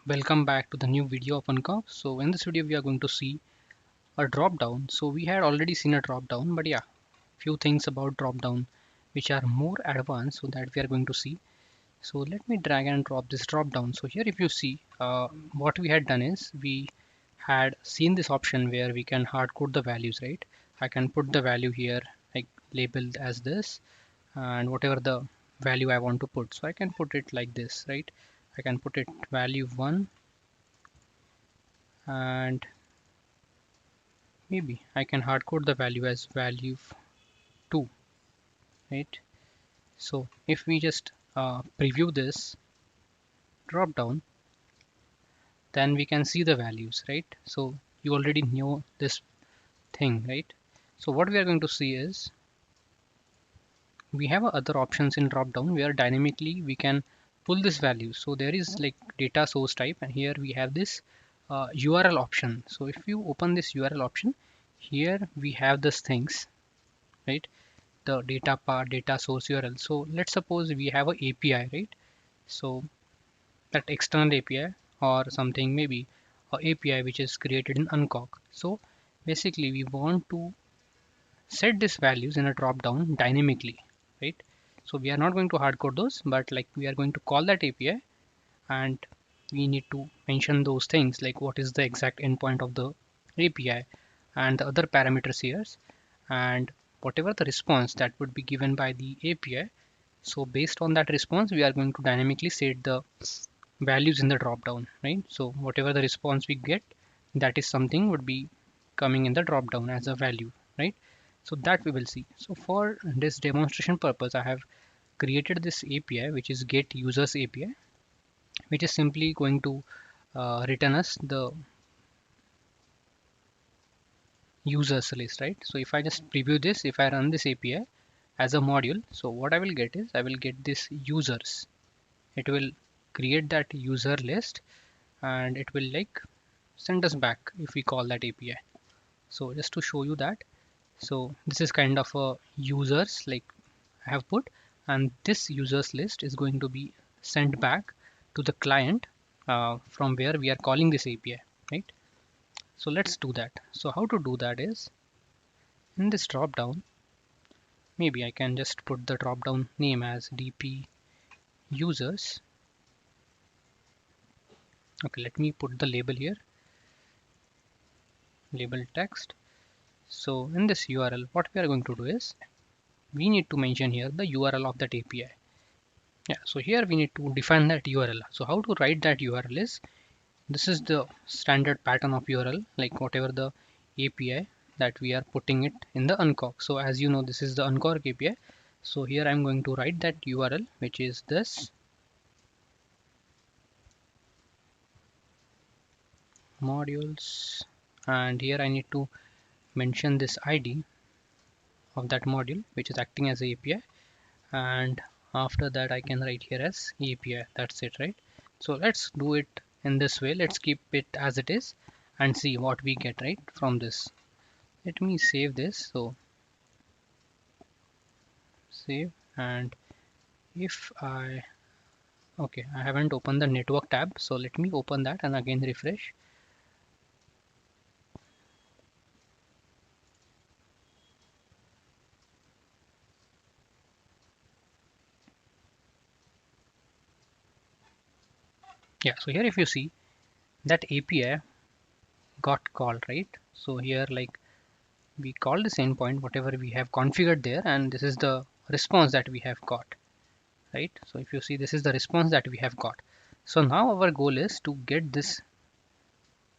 Welcome back to the new video of Unqork. So in this video we are going to see a drop down. So we had already seen a drop down, but few things about drop down which are more advanced, so that we are going to see. So let me drag and drop this drop down. So here if you see, what we had done is we had seen this option where we can hard code the values, right? I can put the value here, like labeled as this, and whatever the value I want to put, so I can put it like this, right? I can put it value 1, and maybe I can hard code the value as value 2, right? So if we just preview this drop down, then we can see the values, right? So you already know this thing, right? So what we are going to see is we have other options in drop down where dynamically we can pull this value. So there is like data source type, and here we have this URL option. So if you open this URL option, here we have these things, right? The data part, data source URL. So let's suppose we have a API, right? So that external API or something, maybe a API which is created in Unqork. So basically we want to set these values in a drop down dynamically, right? So we are not going to hard code those, but like we are going to call that API, and we need to mention those things like what is the exact endpoint of the API and the other parameters here, and whatever the response that would be given by the API. So based on that response, we are going to dynamically set the values in the drop down, right? So whatever the response we get, that is something would be coming in the drop down as a value, right? So that we will see. So for this demonstration purpose, I have created this API, which is get users API, which is simply going to return us the users list, right? So if I just preview this, if I run this API as a module, so what I will get is I will get this users. It will create that user list, and it will like send us back if we call that API. So just to show you that, so this is kind of a users like I have put, and this users list is going to be sent back to the client from where we are calling this API, right? So let's do that. So how to do that is in this drop down, maybe I can just put the drop down name as dp users. Okay, let me put the label here, label text. So in this URL, what we are going to do is we need to mention here the URL of that API. So here we need to define that URL. So how to write that URL is, this is the standard pattern of URL, like whatever the API that we are putting it in the Unqork. So as you know, this is the Unqork API. So here I'm going to write that URL, which is this modules, and here I need to mention this ID of that module which is acting as a API, and after that I can write here as API. That's it, right? So let's do it in this way. Let's keep it as it is and see what we get right from this. Let me save this. So save, and if I okay, I haven't opened the network tab, so let me open that and again refresh. So here if you see, that API got called, right? So here like we call this endpoint whatever we have configured there, and this is the response that we have got, right? So if you see, this is the response that we have got. So now our goal is to get this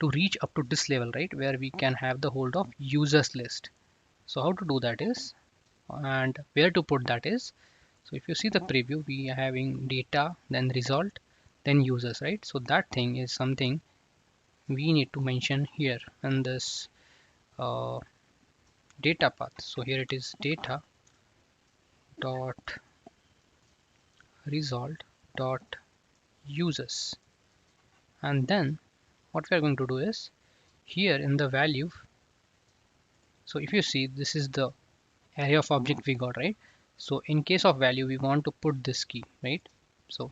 to reach up to this level, right, where we can have the hold of users list. So how to do that is, and where to put that is, so if you see the preview, we are having data, then result, then users, right? So that thing is something we need to mention here in this uh, data path. So here it is data dot result dot users, and then what we are going to do is here in the value. So if you see, this is the array of object we got, right? So in case of value, we want to put this key, right? So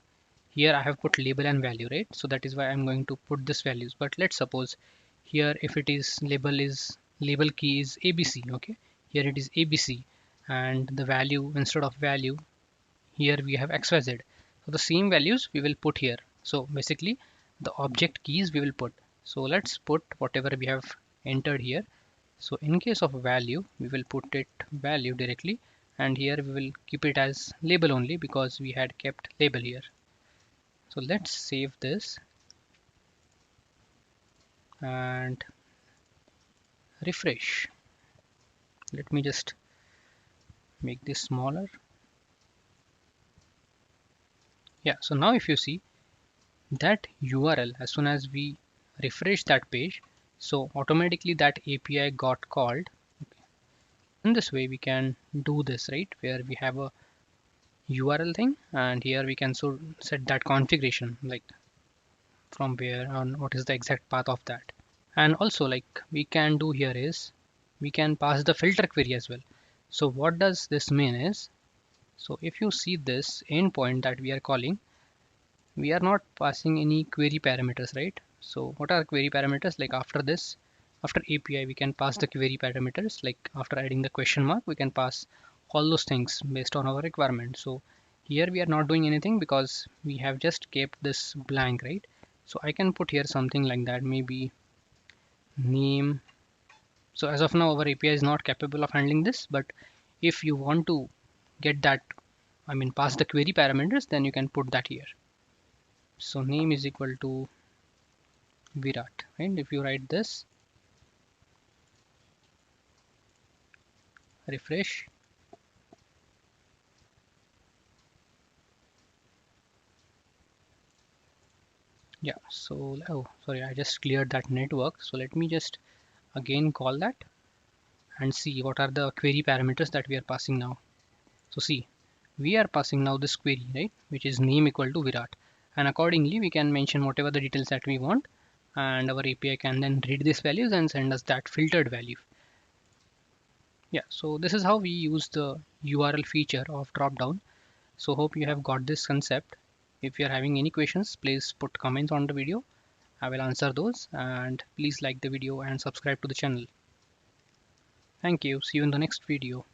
here I have put label and value, right? So that is why I'm going to put this values. But let's suppose here if it is label key is ABC, okay? Here it is ABC, and the value, instead of value, here we have XYZ. So the same values we will put here. So basically the object keys we will put. So let's put whatever we have entered here. So in case of value, we will put it value directly, and here we will keep it as label only because we had kept label here. So let's save this and refresh. Let me just make this smaller. Yeah, so now if you see that URL, as soon as we refresh that page, so automatically that API got called. In this way we can do this, right, where we have a URL thing, and here we can so set that configuration, like from where on what is the exact path of that. And also, like, we can do here is we can pass the filter query as well. So what does this mean is, so if you see this endpoint that we are calling, we are not passing any query parameters, right? So what are query parameters? Like after this, after API, we can pass the query parameters. Like after adding the question mark, we can pass all those things based on our requirement. So here we are not doing anything because we have just kept this blank, right? So I can put here something like that, maybe name. So as of now, our API is not capable of handling this, but if you want to get that, I mean, pass the query parameters, then you can put that here. So name is equal to Virat, and if you write this, refresh, yeah, so oh sorry, I just cleared that network. So let me just again call that and see what are the query parameters that we are passing now. So see, we are passing now this query, right, which is name equal to Virat, and accordingly we can mention whatever the details that we want, and our API can then read these values and send us that filtered value. Yeah, so this is how we use the URL feature of Dropdown. So hope you have got this concept. If you are having any questions, please put comments on the video. I will answer those, and please like the video and subscribe to the channel. Thank you. See you in the next video.